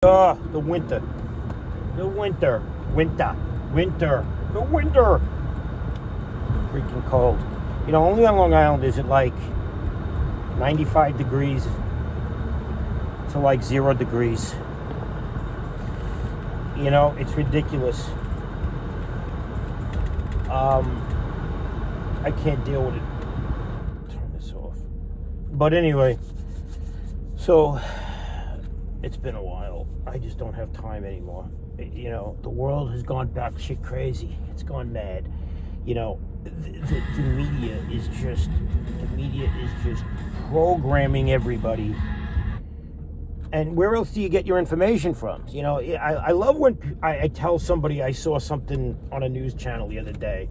The winter. The winter. Winter. Winter. The winter. Freaking cold. You know, only on Long Island is it like 95 degrees to like 0 degrees. You know, it's ridiculous. I can't deal with it. Turn this off. But anyway, so it's been a while. I just don't have time anymore. You know, the world has gone batshit crazy. It's gone mad. You know, the media is just programming everybody. And where else do you get your information from? You know, I love when I tell somebody I saw something on a news channel the other day,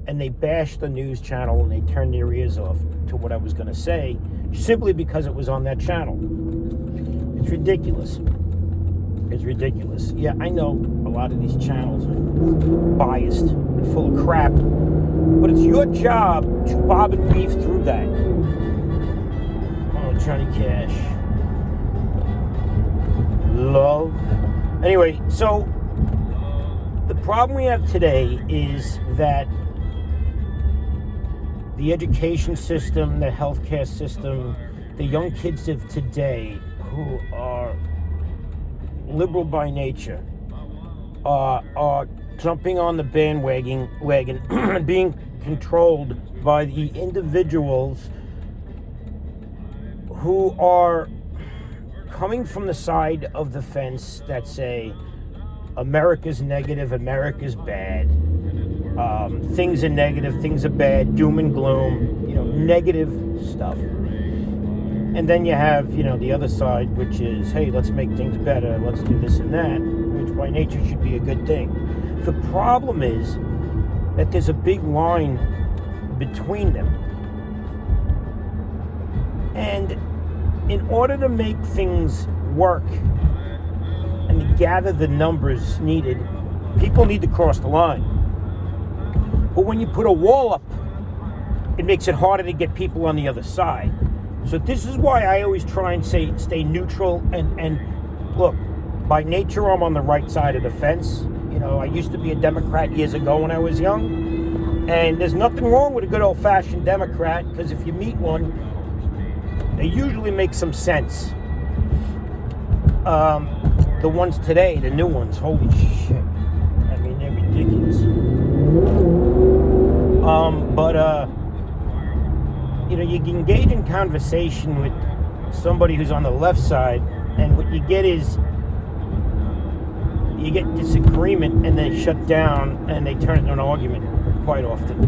and they bashed the news channel and they turned their ears off to what I was going to say simply because it was on that channel. It's ridiculous. It's ridiculous. Yeah, I know a lot of these channels are biased and full of crap, but it's your job to bob and weave through that. Oh, Johnny Cash. Love. Anyway, so the problem we have today is that the education system, the healthcare system, the young kids of today who are liberal by nature are jumping on the bandwagon being controlled by the individuals who are coming from the side of the fence that say America's negative, America's bad, things are negative, things are bad, doom and gloom, you know, negative stuff. And then you have, you know, the other side, which is, hey, let's make things better, let's do this and that, which by nature should be a good thing. The problem is that there's a big line between them. And in order to make things work and to gather the numbers needed, people need to cross the line. But when you put a wall up, it makes it harder to get people on the other side. So this is why I always try and stay neutral and look, by nature I'm on the right side of the fence. You know, I used to be a Democrat years ago when I was young, and there's nothing wrong with a good old-fashioned Democrat, because if you meet one, they usually make some sense. The ones today, the new ones, holy shit. I mean, they're ridiculous. You know, you can engage in conversation with somebody who's on the left side, and what you get is you get disagreement, and they shut down, and they turn it into an argument quite often.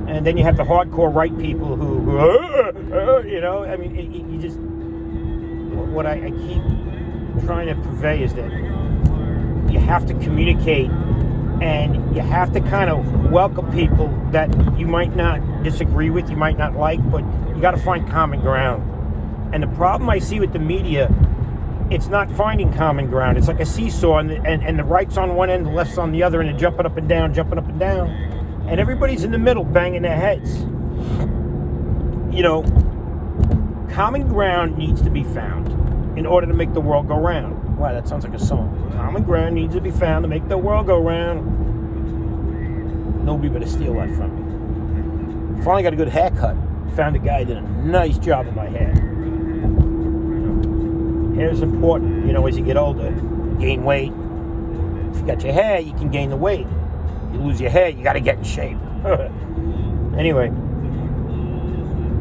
And then you have the hardcore right people who you know, I mean, you just, what I keep trying to purvey is that you have to communicate, and you have to kind of welcome people that you might not disagree with, you might not like, but you got to find common ground. And the problem I see with the media, it's not finding common ground. It's like a seesaw, and the right's on one end, the left's on the other, and they're jumping up and down, and everybody's in the middle banging their heads. You know, common ground needs to be found in order to make the world go round. Wow, that sounds like a song. Common ground needs to be found to make the world go round. Nobody better steal that from me. Finally got a good haircut. Found a guy who did a nice job of my hair. Hair's important, you know, as you get older. Gain weight. If you got your hair, you can gain the weight. You lose your hair, you got to get in shape. Anyway,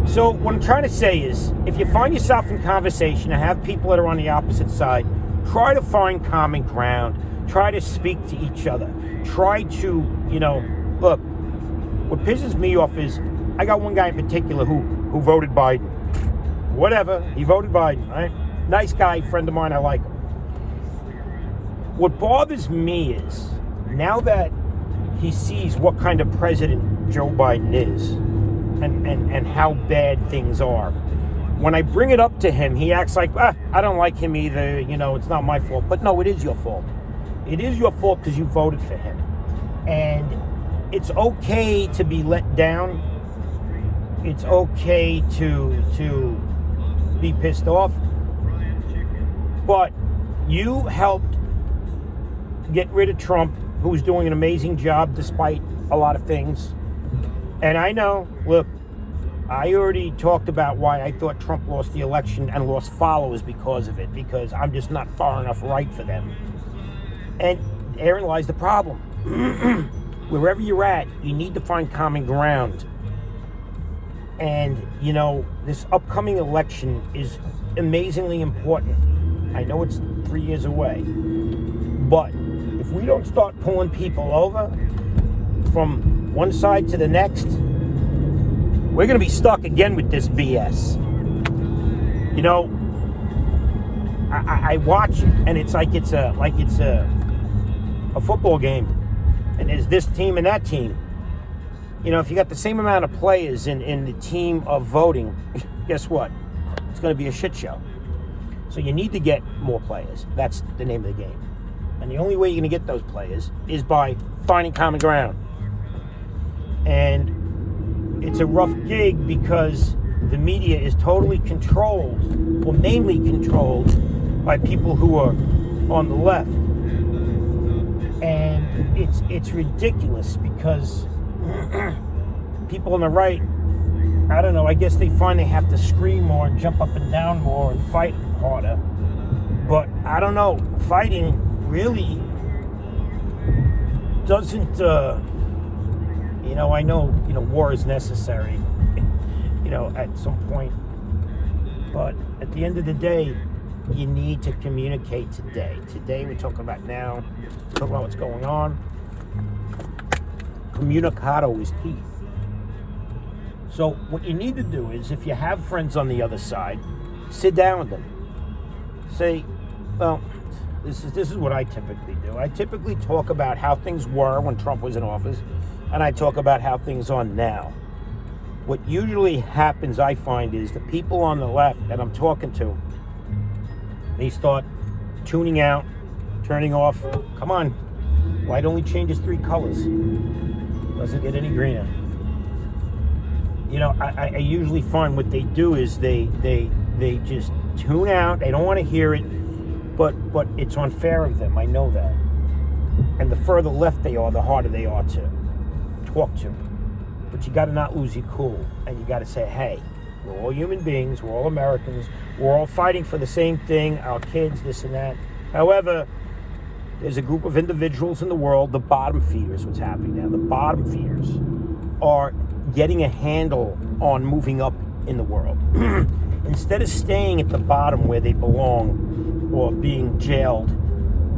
so what I'm trying to say is, if you find yourself in conversation and have people that are on the opposite side, try to find common ground. Try to speak to each other. Try to, you know, look, what pisses me off is, I got one guy in particular who voted Biden. Whatever, he voted Biden, right? Nice guy, friend of mine, I like him. What bothers me is, now that he sees what kind of president Joe Biden is, and how bad things are, when I bring it up to him, he acts like, I don't like him either, you know, it's not my fault. But no, it is your fault. It is your fault because you voted for him. And it's okay to be let down. It's okay to be pissed off. But You helped get rid of Trump, who's doing an amazing job despite a lot of things. And I know, look, I already talked about why I thought Trump lost the election and lost followers because of it, because I'm just not far enough right for them. And therein lies the problem. Wherever you're at, you need to find common ground. And, you know, this upcoming election is amazingly important. I know it's 3 years away. But if we don't start pulling people over from one side to the next, we're going to be stuck again with this BS. You know, I watch it, and it's like it's a football game, and there's this team and that team. You know, if you got the same amount of players in the team of voting, guess what? It's going to be a shit show. So you need to get more players. That's the name of the game. And the only way you're going to get those players is by finding common ground. And it's a rough gig because the media is totally controlled, or mainly controlled, by people who are on the left. And it's ridiculous because people on the right, I don't know, I guess they find they have to scream more and jump up and down more and fight harder. But I don't know, fighting really doesn't, you know, I know, you know, war is necessary, you know, at some point. But at the end of the day, you need to communicate today. Today, we're talking about now, talking about what's going on. Communicado is key. So what you need to do is, if you have friends on the other side, sit down with them. Say, well, this is what I typically do. I typically talk about how things were when Trump was in office, and I talk about how things are now. What usually happens, I find, is the people on the left that I'm talking to, they start tuning out, turning off. Come on, light only changes 3 colors. Doesn't get any greener. You know, I usually find what they do is they just tune out. They don't want to hear it, but it's unfair of them. I know that. And the further left they are, the harder they are to talk to. But you got to not lose your cool, and you got to say, hey, we're all human beings, we're all Americans, we're all fighting for the same thing, our kids, this and that. However, there's a group of individuals in the world, the bottom feeders, what's happening now. The bottom feeders are getting a handle on moving up in the world. Instead of staying at the bottom where they belong or being jailed,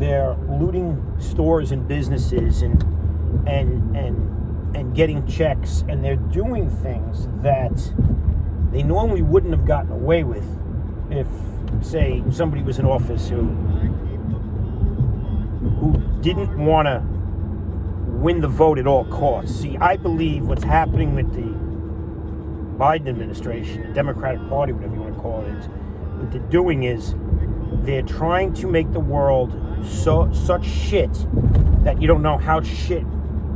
they're looting stores and businesses and getting checks, and they're doing things that they normally wouldn't have gotten away with if, say, somebody was in office who didn't want to win the vote at all costs. See, I believe what's happening with the Biden administration, the Democratic Party, whatever you want to call it, is what they're doing is they're trying to make the world such shit that you don't know how shit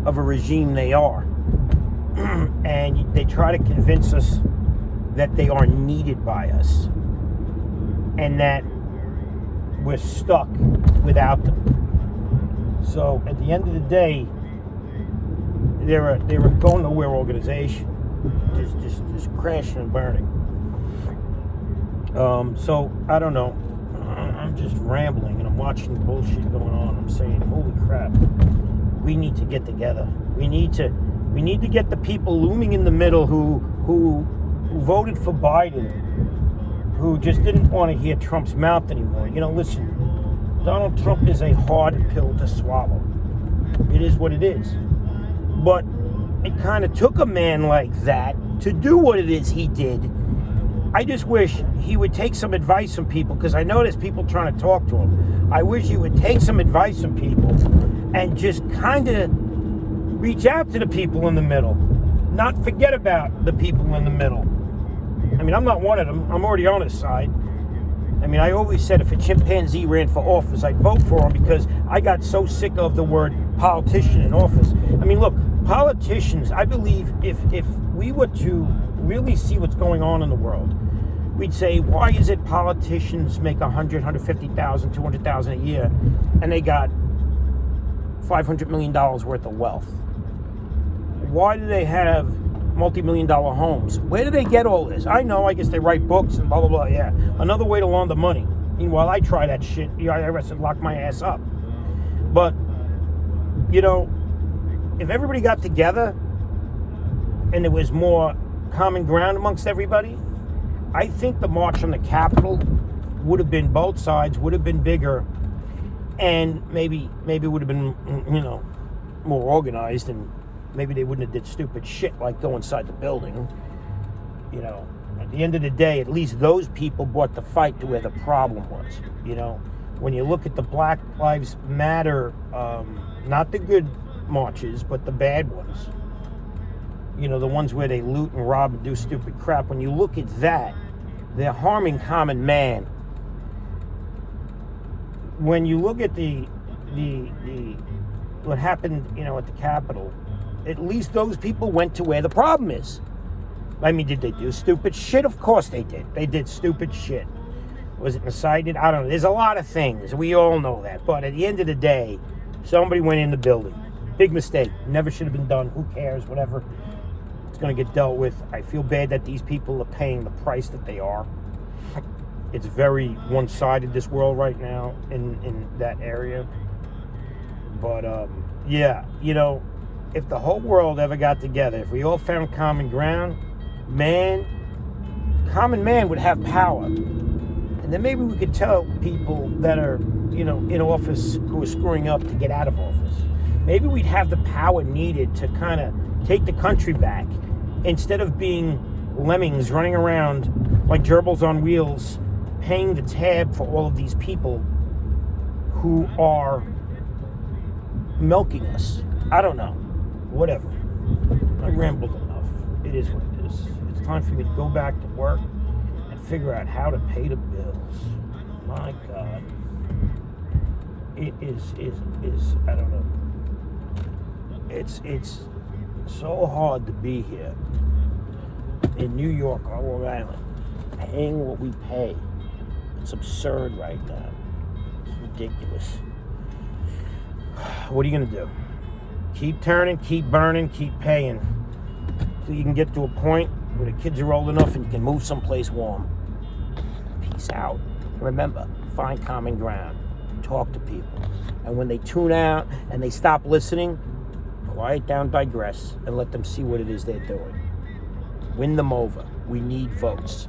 of a regime they are. And they try to convince us that they are needed by us and that we're stuck without them. So at the end of the day, they're a going nowhere organization, just crashing and burning. So I don't know. I'm just rambling and I'm watching the bullshit going on. I'm saying, holy crap, we need to get together. We need to get the people looming in the middle who voted for Biden, who just didn't want to hear Trump's mouth anymore. You know, listen, Donald Trump is a hard pill to swallow. It is what it is. But it kind of took a man like that to do what it is he did. I just wish he would take some advice from people, because I know there's people trying to talk to him. I wish he would take some advice from people and just kind of reach out to the people in the middle. Not forget about the people in the middle. I mean, I'm not one of them. I'm already on his side. I mean, I always said if a chimpanzee ran for office, I'd vote for him, because I got so sick of the word politician in office. I mean, look, politicians, I believe if we were to really see what's going on in the world, we'd say, why is it politicians make 100, 150,000, 200,000 a year, and they got $500 million worth of wealth? Why do they have multi-million-dollar homes? Where do they get all this? I know, I guess they write books and blah, blah, blah, yeah. Another way to launder money. Meanwhile, I try that shit. The IRS would lock my ass up. But, you know, if everybody got together and there was more common ground amongst everybody, I think the march on the Capitol would have been, both sides would have been bigger, and maybe it would have been, you know, more organized, and maybe they wouldn't have did stupid shit like go inside the building. You know, at the end of the day, at least those people brought the fight to where the problem was. You know, when you look at the Black Lives Matter, not the good marches, but the bad ones, you know, the ones where they loot and rob and do stupid crap, when you look at that, they're harming common man. When you look at the what happened, you know, at the Capitol, at least those people went to where the problem is. I mean, did they do stupid shit? Of course they did. They did stupid shit. Was it incited? I don't know. There's a lot of things. We all know that. But at the end of the day, somebody went in the building. Big mistake. Never should have been done. Who cares? Whatever. It's going to get dealt with. I feel bad that these people are paying the price that they are. It's very one-sided, this world right now in that area. But, yeah, you know, if the whole world ever got together, if we all found common ground, common man would have power. And then maybe we could tell people that are, you know, in office who are screwing up to get out of office. Maybe we'd have the power needed to kind of take the country back instead of being lemmings running around like gerbils on wheels, paying the tab for all of these people who are milking us. I don't know. Whatever. I rambled enough. It is what it is. It's time for me to go back to work and figure out how to pay the bills. My God. It is I don't know. It's so hard to be here in New York or Long Island, paying what we pay. It's absurd right now. It's ridiculous. What are you going to do? Keep turning, keep burning, keep paying. So you can get to a point where the kids are old enough and you can move someplace warm. Peace out. Remember, find common ground. Talk to people. And when they tune out and they stop listening, quiet down, digress, and let them see what it is they're doing. Win them over. We need votes.